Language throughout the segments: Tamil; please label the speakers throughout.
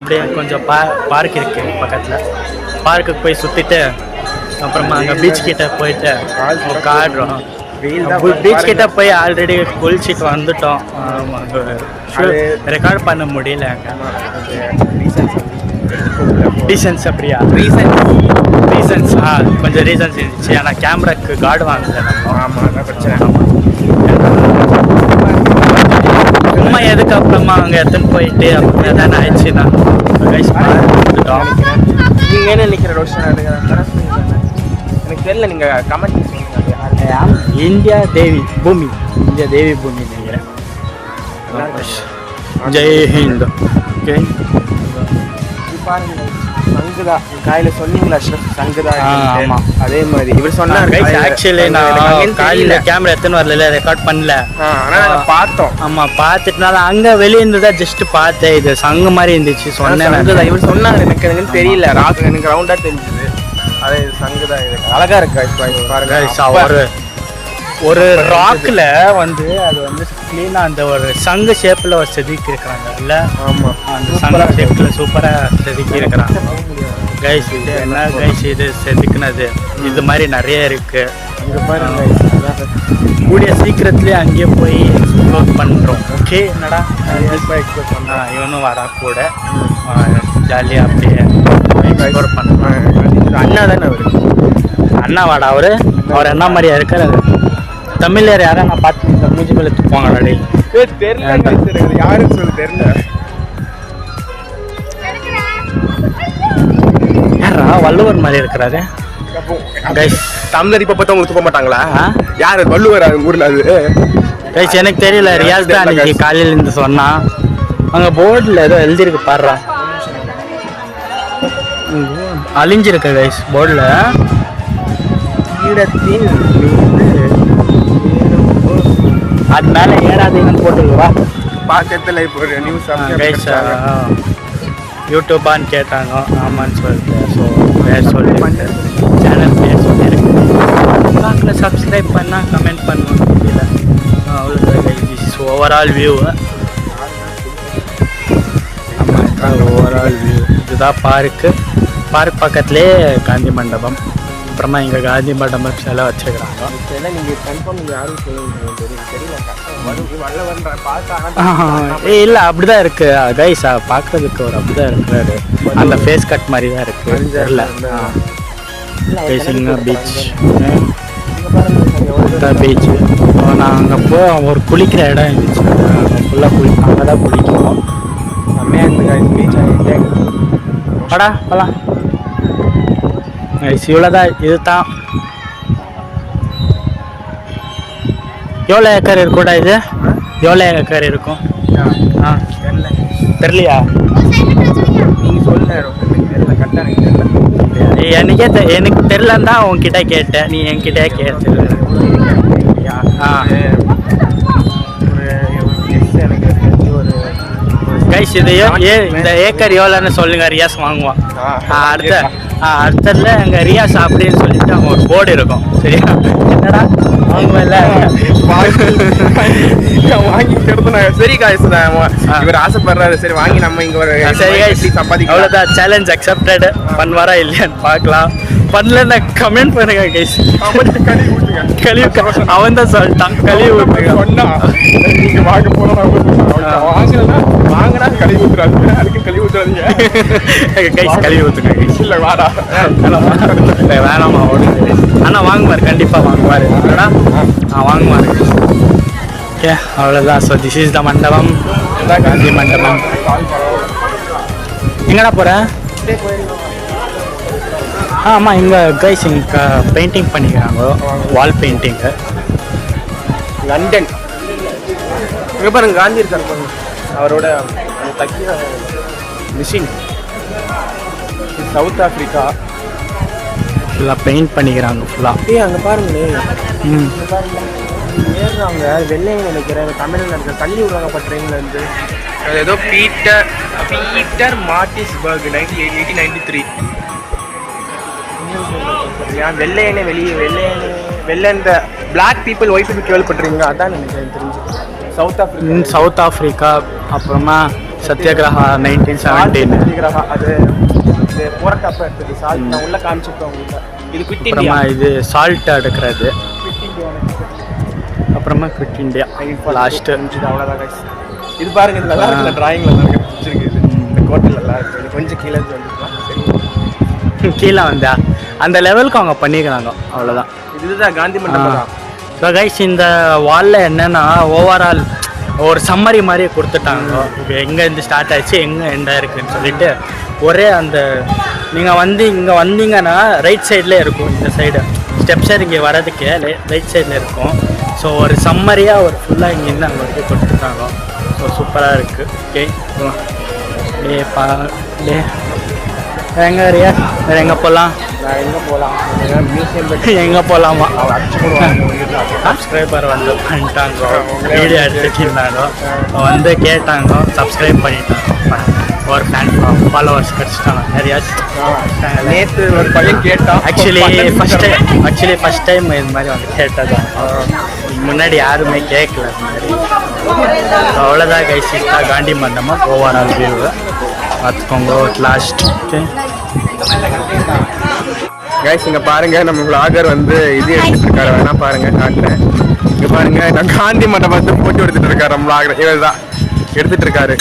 Speaker 1: அப்படியே கொஞ்சம் பார்க் இருக்குது பக்கத்தில். பார்க்குக்கு போய் சுற்றிட்டு அப்புறமா அங்கே பீச் கிட்ட போயிட்டு ஆடுறோம். பீச் கிட்ட போய் ஆல்ரெடி குளிச்சுட்டு வந்துட்டோம். ரெக்கார்ட் பண்ண முடியல அங்கே. ரீசன்ஸ் அப்படியா? ரீசன்ஸ் கொஞ்சம் ரீசன்ஸ் இருந்துச்சு. ஆனால் கேமராக்கு கார்டு வாங்கல நம்ம.
Speaker 2: ஆமாம் பிரச்சனை.
Speaker 1: சும்மா எதுக்கு அப்புறமா அங்கே எடுத்துன்னு போயிட்டு அப்புறமே தானே ஆயிடுச்சுன்னா வந்துட்டோம்.
Speaker 2: நீங்கள் என்ன நினைக்கிற ரோஷன்? எனக்கு தெரியல, நீங்கள் கமெண்ட்
Speaker 1: இந்தியா தேவி பூமி நினைக்கிறேன். ஜெய் ஹிந்த். ஓகே
Speaker 2: சங்குதா காலையில சொன்னீங்களா சங்குதா?
Speaker 1: ஆமா
Speaker 2: அதே மாதிரி இவர் சொன்னார்.
Speaker 1: ஆக்சுவலி நான் காலையில கேமரா எடுத்துன்னு வரல, ரெக்கார்ட் பண்ணல.
Speaker 2: ஆனா நாங்க பார்த்தோம்.
Speaker 1: ஆமா பார்த்துட்டுனால அங்க வெளியே இருந்ததா ஜஸ்ட் பார்த்தேன். இது சங்கு மாதிரி இருந்துச்சு. சொன்னேன்
Speaker 2: இவர் சொன்னார். எனக்கு தெரியல, எனக்கு ரவுண்டா தெரிஞ்சது. அதே சங்குதா. இது அழகா இருக்கு பாருங்க.
Speaker 1: ஒரு ராக்ல வந்து அது வந்து கிளீனா அந்த ஒரு சங்கு ஷேப்ல ஒரு செதுக்கி இருக்கிறாங்க இல்ல? ஆமா, அந்த சங்கு ஷேப்ல சூப்பரா செதுக்கி இருக்கிறாங்க. கைஸ் இது என்ன கைஸ் இது செதுக்குனது? இது மாதிரி நிறைய இருக்கு.
Speaker 2: இங்க பாருங்க.
Speaker 1: கூடிய சீக்கிரத்துலேயே அங்கேயே போய் எக்ஸ்ப்ளோர் பண்ணுறோம். ஓகே என்னடா
Speaker 2: எக்ஸ்ப்ளோர் பண்ணா
Speaker 1: இவனும் வரா கூட ஜாலியாக அப்படியே எக்ஸ்ப்ளோர் பண்ணுறோம்.
Speaker 2: அண்ணா தானே அவரு?
Speaker 1: அண்ணா வாடா அவர் என்ன மாதிரியா இருக்காரு? தமிழர் யாரா நான் பார்த்து இந்த மூஞ்சி மேலே துப்பாங்கடா.
Speaker 2: தெரியல யாருன்னு சொல்லி தெரியல.
Speaker 1: யாரா வள்ளுவர் மாதிரி இருக்கிறாரு?
Speaker 2: தமிழர் இப்ப பார்த்தா உங்களுக்கு துப்ப மாட்டாங்களா? யாரு வள்ளுவர் ஊர்ல? அது
Speaker 1: கைஸ் எனக்கு தெரியல. ரியாஸ் தான் அன்னைக்கு காலையில இருந்து சொன்னா. அங்க போர்டில் ஏதோ எழுதியிருக்கு பாடுறா. அழிஞ்சிருக்க கைஸ் போர்டில். ஈழத்தின் அது மேலே ஏறாதீங்கன்னு போட்டுருவா.
Speaker 2: பக்கத்தில் இப்போ நியூஸ்
Speaker 1: கைஸ் யூடியூப்பான்னு கேட்டாங்க. ஆமான்னு சொல்லிட்டு ஸோ பேர் சொல்லி சேனல் பேர் சொல்லியிருக்கேன். பார்க்கல சப்ஸ்கிரைப் பண்ணால் கமெண்ட் பண்ணுவோம். இல்லை அவ்வளோ கைஸ் ஓவரால் வியூ. ஆமாம் ஓவரால் வியூ இதுதான் பார்க்கு. பார்க் பக்கத்துலேயே காந்தி மண்டபம். அப்புறமா இங்கே காந்தி மண்டபம் சிலை வச்சுருக்குறாங்க. இல்லை அப்படிதான் இருக்கு கைஸ். பார்க்கறதுக்கு ஒரு அப்படிதான் இருக்கிறாரு. அந்த ஃபேஸ் கட் மாதிரி தான் இருக்கு. தெரியல. பீச் பீச் நான் அங்கே ஒரு குளிக்கிற இடம் இருந்துச்சு. ஃபுல்லாக அங்கே தான் குளிக்கணும். படா போலாம். இவ்வளோதான். இதுதான். எவ்வளோ ஏக்கர் இருக்கும்டா இது? எவ்வளோ ஏக்கர் இருக்கும்? தெரியலையா? எனக்கு தெரியலன்னு தான் உன்கிட்ட கேட்டேன். நீ என்கிட்ட கேட்டு கைஸ் இது இந்த ஏக்கர் எவ்வளோன்னு சொல்லுங்க. ரியாஸ் வாங்குவான். அடுத்ததுல அங்கே ரியாஸ் அப்படின்னு சொல்லிட்டு அவங்க ஒரு போர்டு இருக்கும். சரியா? என்னடா வாங்குவேன்ல
Speaker 2: வாங்கி சரி காய்ஸ் இவர் ஆசைப்படுறாரு. சரி வாங்கி நம்ம இங்க ஒரு
Speaker 1: சரி சம்பாதிக்க. அவ்வளோதான். Challenge accepted. பண்ணுவாரா இல்லையான்னு பார்க்கலாம். பண்ணலன்னா கமெண்ட் பண்ணுங்க கைஸ். கழிவு அவன் தான் சொல்லிட்டான். கழிவு ஊற்றுங்க சொன்னா நீங்க வாங்க போறோம்.
Speaker 2: வாங்கினா கழிவு ஊத்துறாங்க. அதுக்கு கழிவு ஊத்துறாதீங்க
Speaker 1: கைஸ். கழிவு ஊற்றுங்க கைஸ்.
Speaker 2: இல்லை வாடா
Speaker 1: வேணாமா ஓடுங்க. ஆனால் வாங்குவார், கண்டிப்பாக வாங்குவார். வாங்குவார். ஓகே அவ்வளோதான். ஸோ திஸ் இஸ் த மண்டபம். காந்தி மண்டபம். எங்கடா போகிறேன்? ஆமாம் இங்கே கைஸ் இங்கே பெயிண்டிங் பண்ணிக்கிறாங்க. வால் பெயிண்டிங்கு.
Speaker 2: லண்டன். இங்கே பாருங்க காந்தி இருக்கார் பாருங்க. அவரோட தைக்கிற மிஷின். South Africa.
Speaker 1: ஃபுல்லாக பெயிண்ட் பண்ணிக்கிறாங்க ஃபுல்லாக.
Speaker 2: அங்கே பாருங்களேன். ஏறுறாங்க வெள்ளையை நினைக்கிறேன். தமிழில் இருக்கிற தள்ளி விடுவாங்கப்பா ட்ரெயினில் இருந்து. அது ஏதோ பீட்டர் மார்டிஸ்பர்க் 1893. வெள்ளையனே வெளியே வெள்ளை இந்த பிளாக் பீப்புள் ஒயிட் பீப்புள் கேள்விப்பட்டிருக்கீங்க? அதான் நினைக்கிறேன் தெரிஞ்சு. South Africa.
Speaker 1: அப்புறமா சத்யாகிரகா 1917
Speaker 2: சத்யாகிரகா அது போராட்டப்ப எடுத்தது சால்ட் நான் உள்ள காமிச்சிருக்கேன் உங்களுக்கு. இது குவிட் இந்தியா.
Speaker 1: அப்புறமா இது சால்ட் எடுக்கிறது. அப்புறமா குவிட் இந்தியா லாஸ்ட்.
Speaker 2: அவ்வளோதான் கைஸ். இது பாருங்க, இது நல்லா இருக்கு. டிராயிங்ல நல்லா பிடிச்சிருக்கு. இது இந்த கோட்டில் நல்லா இருக்கு. இது கொஞ்சம் கீழே வந்துக்கலாம்.
Speaker 1: கீழே வந்தா அந்த லெவலுக்கு அவங்க பண்ணிக்கிறாங்க, அவ்வளோதான்.
Speaker 2: இதுதான் காந்தி மண்டபம் தான்.
Speaker 1: ஸோ கைஸ், இந்த வாலில் என்னென்னா ஓவரால் ஒரு சம்மரி மாதிரி கொடுத்துட்டாங்க. இப்போ எங்கேருந்து ஸ்டார்ட் ஆச்சு, எங்கே எண்ட் ஆயிருக்குன்னு சொல்லிட்டு ஒரே அந்த நீங்கள் இங்கே வந்தீங்கன்னா ரைட் சைட்லேயே இருக்கும். இந்த சைடு ஸ்டெப்ஸர் இங்கே வர்றதுக்கே ரைட் சைடில் இருக்கும். ஸோ ஒரு சம்மரியாக ஒரு ஃபுல்லாக இங்கேருந்து அங்கே வரைக்கும் கொடுத்துருக்காங்க. ஸோ சூப்பராக இருக்குது. ஓகே, எங்கே வரியா வேறு எங்கே போகலாம்?
Speaker 2: நான் எங்கே போகலாம்? மியூசியம்
Speaker 1: எங்கே போகலாமா?
Speaker 2: அடிச்சு போடுவாங்க.
Speaker 1: சப்ஸ்கிரைபர் வந்து பண்ணிட்டாங்க, வீடியோ எடுத்துட்டு இருந்தாங்க, வந்து கேட்டாங்க, சப்ஸ்கிரைப் பண்ணிட்டாங்க. ஒரு ஃபேன் ஃபாலோவர்ஸ் கிடச்சிட்டாங்க நிறையா.
Speaker 2: நேற்று ஒரு பையன் கேட்டான்.
Speaker 1: ஆக்சுவலி ஃபஸ்ட் டைம் இது மாதிரி வந்து கேட்டது. முன்னாடி யாருமே கேட்கல இந்த மாதிரி. அவ்வளோதான் கைஸ், காந்தி மண்டபம் ஓவரால் வியூ பார்த்துக்கோங்க. லாஸ்ட்
Speaker 2: கைஸ், இங்கே பாருங்க, நம்ம விளாகர் வந்து இது எடுத்துட்டு இருக்காரு. வேணா பாருங்க, காட்டுறேன். இங்கே பாருங்க, நான் காந்தி மண்டபத்தை போட்டோ எடுத்துட்டு இருக்காரு. நம்ம விளாகர் இவர் தான் எடுத்துட்டு இருக்காரு.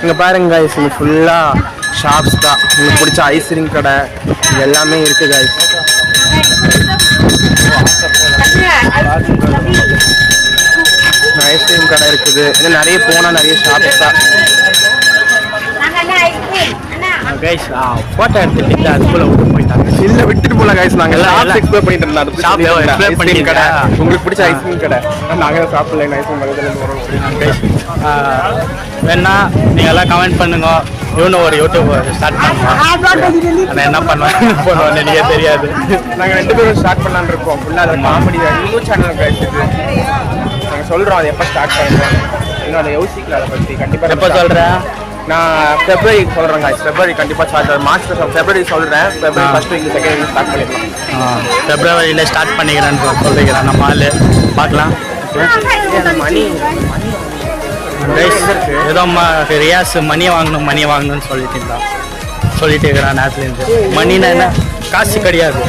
Speaker 2: இங்கே பாருங்க கைஸ், இங்கே ஃபுல்லாக ஷாப்ஸ் தான். உங்களுக்கு பிடிச்ச ஐஸ்கிரீம் கடை இது எல்லாமே இருக்குது கைஸ். ஐஸ்கிரீம் கடை இருக்குது. இன்னும் நிறைய போனால் நிறைய ஷாப்ஸ் தான்.
Speaker 1: கைஸ் ஃபோட்டோ எடுத்துட்டு அதுக்குள்ள விட்டு போயிட்டாங்க.
Speaker 2: இல்லை, விட்டுட்டு போகல கைஸ். நாங்கள் எல்லாம் எக்ஸ்ப்ளோர் பண்ணிட்டு இருந்தோம். ஐஸ்கிரீம் கடை, உங்களுக்கு பிடிச்ச ஐஸ்கிரீம் கடை. நாங்கள் சாப்பிடல ஐஸ்கிரீம் பக்கத்துலேருந்து வரோம்.
Speaker 1: வேணா நீங்கள் எல்லாம் கமெண்ட் பண்ணுங்க. இவனு ஒரு யூடியூப் ஸ்டார்ட் பண்ணுவோம். ஆனால் என்ன பண்ணுவேன் எனக்கே தெரியாது.
Speaker 2: நாங்கள் 2 பேரும் ஸ்டார்ட் பண்ணலான்னு இருக்கோம். ஃபுல்லாக அதை காமெடி யூடியூப் சேனல் கிடைச்சிது. நாங்கள் சொல்கிறோம் அதை எப்போ ஸ்டார்ட் பண்ணுறோம். இன்னும் அதை யோசிக்கல. அதை பற்றி கண்டிப்பாக
Speaker 1: எப்போ சொல்கிறேன்
Speaker 2: நான் ஃபெப்ரவரி சொல்கிறேன் கைஸ். ஃபெப்ரவரி கண்டிப்பாக ஸ்டார்ட். மார்ச் ஃபெப்ரவரி சொல்கிறேன். February first week second week start பண்ணிடலாம்.
Speaker 1: ஃபெப்ரவரியில் ஸ்டார்ட் பண்ணிக்கிறேன்னு சொல்லிக்கிறேன். நம்ம ஆள் பார்க்கலாம்.
Speaker 2: மணி
Speaker 1: ஏதோ ரியாஸ் மணி வாங்கணும்னு சொல்லிட்டு இருக்கிறான் நேரத்துலேருந்து. மணினா என்ன? காசு கிடையாது,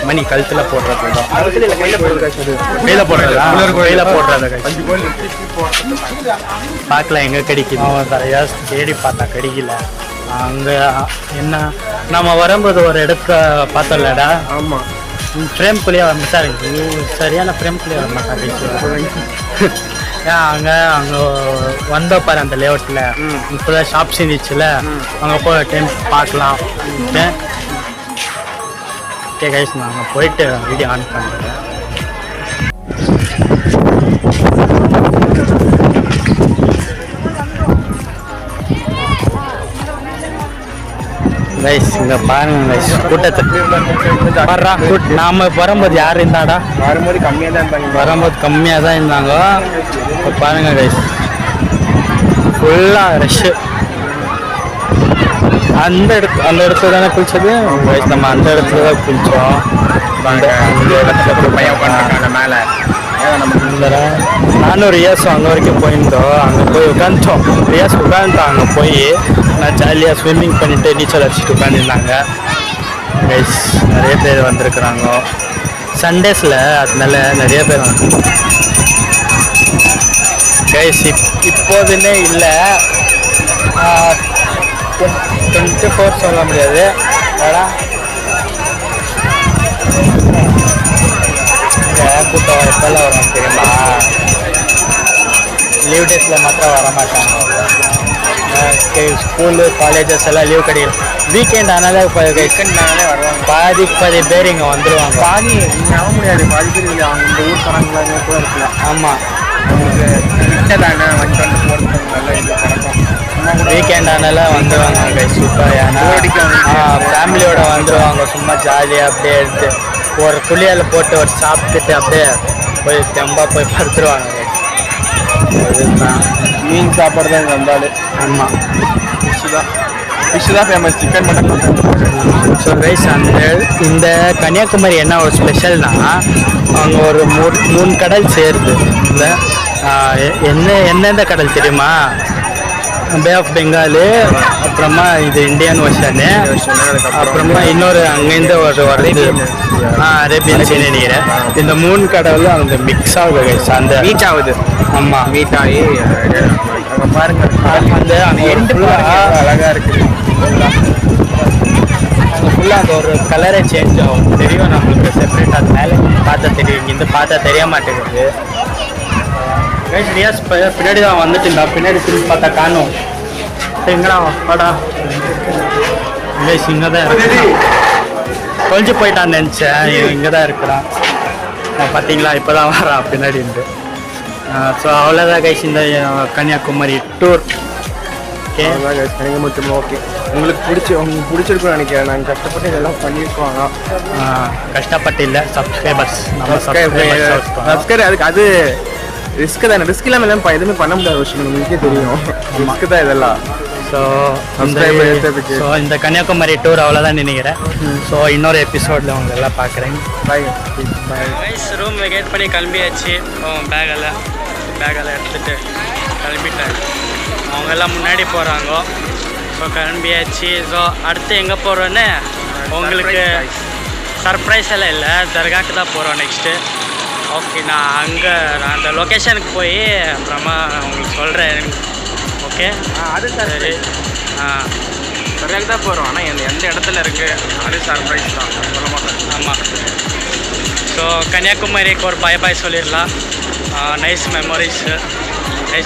Speaker 1: மணி கழுத்தில் போடுறது தான். கையில் போடுறது பார்க்கலாம் எங்கே கிடைக்குது. ரியாஸ் தேடி பார்த்தா கிடைக்கல. அங்கே என்ன நம்ம வரும்போது ஒரு இடத்த பார்த்தோம்லடா.
Speaker 2: ஆமாம்,
Speaker 1: ஃப்ரேம்குள்ளேயே வர மாட்டாங்க. சரியான ஃப்ரேம்குள்ளேயே வர மாட்டாங்க. ஏன் அங்கே வந்த பாரு அந்த லேஅவுட்டில் ஃபுல்லாக ஷாப்ஸ் இருந்துச்சுல, அங்கே போய் டைம் பார்க்கலாம். ஓகே கைஸ், நான் அங்கே போயிட்டு வீடியோ ஆன் பண்ணுறேன். கைஸ் இங்கே பாருங்க கைஸ், கூட்டத்தை நாம வரும்போது யார் இருந்தாடா?
Speaker 2: வரும்போது கம்மியாக தான் இருந்தாங்க.
Speaker 1: வரும்போது கம்மியாக தான் இருந்தாங்க. இப்போ பாருங்க கைஸ், ஃபுல்லாக ரஷ்ஷு. அந்த இடத்துல தானே குளிச்சது கைஸ். நம்ம அந்த இடத்துல தான் குளித்தோம். அந்த இடத்துல பையன் உட்காந்துருக்காங்க மேலே. நானும் ரியாஸும் அங்கே வரைக்கும் போயிருந்தோம். அங்கே போய் உட்காந்துட்டோம். ரியாஸ் உட்காந்துட்டோம். அங்கே போய் நான் ஜாலியாக ஸ்விம்மிங் பண்ணிவிட்டு நீச்சல் அடிச்சுட்டு உட்காந்துருந்தாங்க. கைஸ் நிறைய பேர் வந்திருக்குறாங்க சண்டேஸில், அதனால நிறைய பேர் வந்து கைஸ். இப்போதுன்னே இல்லை, 24 சொல்ல முடியாது. கூட்டம் எப்பெல்லாம் வரும் தெரியுமா? லீவ் டேஸில் மாத்திரம் வர மாட்டாங்க. ஸ்கூலு காலேஜஸ் எல்லாம் லீவ் கிடையாது. வீக்கெண்ட் ஆனாலே
Speaker 2: வீக்கெண்டானாலே வருவாங்க.
Speaker 1: பாதி பேர் இங்கே வந்துடுவாங்க.
Speaker 2: பாதி இங்கே ஆக முடியாது. பாதி பேர் இல்லை, அவங்க இந்த ஊர் தரங்களாக கூட இருக்கலாம்.
Speaker 1: ஆமாம்,
Speaker 2: அவங்களுக்கு கிட்ட தானே வந்து போகிறது நல்லா இல்லை பழக்கம்.
Speaker 1: வீக்கெண்ட் ஆனால வந்துடுவாங்க கைஸ். சூப்பர். ஏன்னா ஃபேமிலியோட வந்துடுவாங்க. சும்மா ஜாலியாக அப்படியே எடுத்து ஒரு குளியால் போட்டு ஒரு சாப்பிட்டுட்டு அப்படியே போய் தெம்பாக போய் படுத்துருவாங்க. அதுதான்
Speaker 2: மீன் சாப்பாடு தான் இங்கே வந்தாலும்.
Speaker 1: ஆமாம்,
Speaker 2: ஃபிஷ் தான் famous. Chicken mutton.
Speaker 1: So rice இந்த கன்னியாகுமரி என்ன ஒரு ஸ்பெஷல்னா, அங்கே ஒரு 3 கடல் சேருது. இந்த எந்தெந்த கடல் தெரியுமா? பே ஆஃப் பெங்காலு, அப்புறமா இது இந்தியன் ஓஷனு, அப்புறமா இன்னொரு அங்கேருந்து ஒரு வருது அரேபியன் சீ நினைக்கிறேன். இந்த 3 கடவுளும் அந்த மிக்ஸ் ஆகுது, அந்த
Speaker 2: மீட் ஆகுது.
Speaker 1: ஆமாம்,
Speaker 2: மீட் ஆகி அங்கே பாருங்க
Speaker 1: அந்த அங்கே எண்டு
Speaker 2: அழகாக இருக்குது.
Speaker 1: அங்கே ஃபுல்லாக அந்த ஒரு கலரே சேஞ்ச் ஆகும், தெரியும் நம்மளுக்கு செப்பரேட். அது மேலே பார்த்தா தெரியும், இங்கேருந்து பார்த்தா தெரிய மாட்டேங்குது. ரியாஸ் பின்னாடி தான் வந்துட்டு இருந்தா, பின்னாடி திரும்பி பார்த்தா காணும். எங்கடா வாடா, இங்கே தான் இருக்கு. கொஞ்சம் போயிட்டான்னு நினச்சேன், இங்கே தான் இருக்கிறான். பார்த்தீங்களா, இப்போ தான் வரான் பின்னாடி இருந்து. ஸோ அவ்வளோதான் கைஸ் இந்த Kanyakumari tour. Okay
Speaker 2: Kanyakumari okay. உங்களுக்கு பிடிச்சிருக்குன்னு நினைக்கிறேன். நாங்கள் கஷ்டப்பட்டு இதெல்லாம் பண்ணியிருக்கோம்.
Speaker 1: கஷ்டப்பட்டு இல்லை, சப்ஸ்கிரைபர்ஸ்
Speaker 2: சப்ஸ்கிரைபர் அதுக்கு அது ரிஸ்க் தானே. ரிஸ்க் இல்லாமல் எல்லாம் எதுவுமே பண்ண முடியாத விஷயம் உங்களுக்கே தெரியும். ரிஸ்க் தான் இதெல்லாம்.
Speaker 1: ஸோ இந்த கன்னியாகுமரி டூர் அவ்வளோதான் நினைக்கிறேன். ஸோ இன்னொரு எபிசோடில் உங்க எல்லாம் பார்க்குறேன்.
Speaker 2: பாய்.
Speaker 1: ரூம் வெகேட் பண்ணி கிளம்பியாச்சு. பேகெல்லாம் எடுத்துகிட்டு கிளம்பிட்டேன். அவங்க எல்லாம் முன்னாடி போகிறாங்க. ஸோ கிளம்பியாச்சு. ஸோ அடுத்து எங்கே போகிறோன்னு உங்களுக்கு சர்ப்ரைஸ் எல்லாம் இல்லை, தர்காக்கு தான் போகிறோம் நெக்ஸ்ட்டு. ஓகே, நான் அந்த லொக்கேஷனுக்கு போய் அப்புறமா உங்களுக்கு சொல்கிறேன். ஓகே,
Speaker 2: அது சரி. சரியாக தான் போகிறோம். ஆனால் எந்த இடத்துல இருக்குது அது சர்ப்ரைஸ் தான், சொல்ல மாட்டேன்.
Speaker 1: ஆமாம். ஸோ கன்னியாகுமரிக்கு ஒரு பாய் சொல்லிடலாம். நைஸ்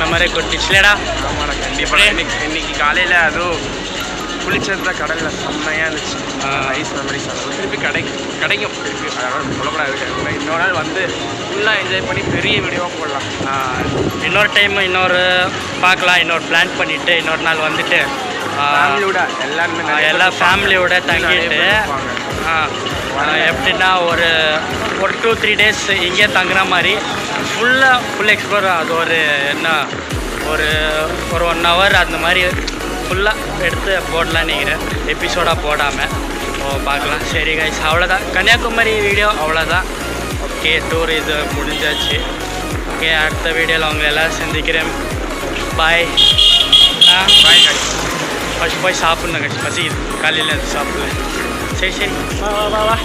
Speaker 1: மெமரி கொடுத்துச்சுலேடா.
Speaker 2: ஆமாடா, கண்டிப்பாக. இன்னைக்கு காலையில் அதுவும் குளிச்சது தான் கடலில் செம்மையாக இருந்துச்சு. Nice memories. அது திருப்பி கிடைக்கும் திருப்பி, அதனால் சொல்லக்கூடாது. இன்னொரு நாள் வந்து ஃபுல்லாக என்ஜாய் பண்ணி பெரிய வீடியோவாக போடலாம்.
Speaker 1: இன்னொரு டைம் இன்னொரு பார்க்கலாம். இன்னொரு பிளான் பண்ணிவிட்டு இன்னொரு நாள் வந்துட்டு
Speaker 2: ஃபேமிலியோட
Speaker 1: எல்லா ஃபேமிலியோட தங்கிட்டு எப்படின்னா ஒரு 2-3 டேஸ் இங்கே தங்குற மாதிரி ஃபுல் எக்ஸ்ப்ளோர். அது ஒரு என்ன ஒரு 1 hour அந்த மாதிரி ஃபுல்லாக எடுத்து போடலான்னு நினைக்கிறேன், எபிசோடாக போடாமல். ஸோ பார்க்கலாம். சரி கைஸ், அவ்வளோதான் கன்னியாகுமரி வீடியோ, அவ்வளோதான். ஓகே, டூர் இது முடிஞ்சாச்சு. ஓகே, அடுத்த வீடியோவில் அவங்க எல்லோரும் சந்திக்கிறேன். பாய்.
Speaker 2: Bye guys.
Speaker 1: ஃபஸ்ட் போய் சாப்பிட்ணும் கைஸ், பசிக்குது, காலையில் சாப்பிடல. சரி வா